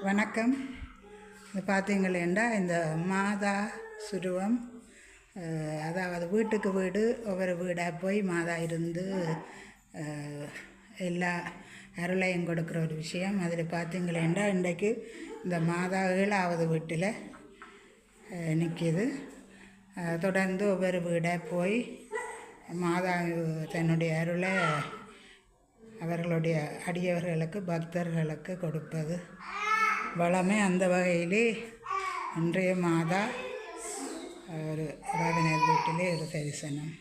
வணக்கம். இது பார்த்தீங்களேண்டா இந்த மாதா சுருவம், அதாவது வீட்டுக்கு வீடு ஒவ்வொரு வீடாக போய் மாதா இருந்து எல்லா அருளையும் கொடுக்குற ஒரு விஷயம். அதில் பார்த்தீங்களேண்டா இன்றைக்கு இந்த மாதா 7வது வீட்டில் நிற்கிது. தொடர்ந்து ஒவ்வொரு வீடாக போய் மாதா தன்னுடைய அருளை அவர்களுடைய அடியவர்களுக்கு பக்தர்களுக்கு கொடுப்பது வளமே. அந்த வகையிலே இன்றைய மாதா ஒரு ராஜனர் வீட்டிலே ஒரு தரிசனம்.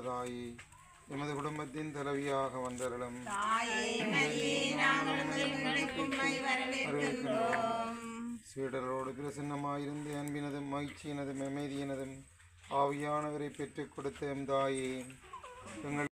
தாயே, எமது குடும்பத்தின் தலைவியாக வந்தருளும். சீடரோடு பிரசன்னமாயிருந்து அன்பினதும் மகிழ்ச்சியினதும் அமைதியினதும் ஆவியானவரை பெற்றுக் கொடுத்த எம் தாயே, எங்கள்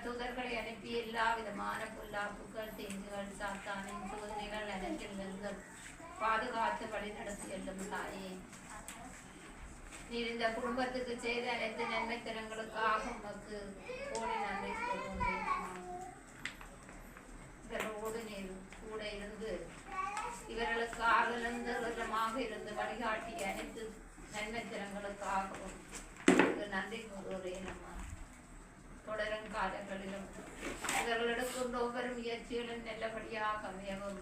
தூதர்களை அனுப்பி எல்லா விதமான பொல்லாப்புகள், தீங்குகள், சாத்தானின் சோதனைகள் அனைத்திலிருந்தும் பாதுகாத்து வழி நடத்தி செல்லும் தாயே, நீர் இந்த குடும்பத்துக்கு செய்த அனைத்து நன்மைத்தனங்களுக்காக உமக்கு கோடி நன்றி சொல்கின்றேன். இவர்களோடு நீர் கூட இருந்து இவர்களுக்கு ஆகலந்தமாக இருந்து வழிகாட்டிய அனைத்து நன்மைத்தனங்களுக்காகவும் நன்றி கூறுகிறேன். நம்ம தொடரும் காலங்களிலும் இவர்களுக்கு ஒவ்வொரு முயற்சிகளும் நல்லபடியாக அமையவும்,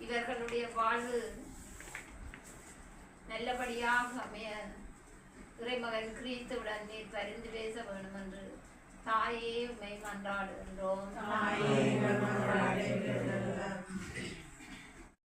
இவர்களுடைய வாழ்வு நல்லபடியாக அமைய இறைமகன் கிறிஸ்துவுடன் நீர் பரிந்து பேச வேண்டும் என்று தாயே உம்மை மன்றாடுகின்றோம்.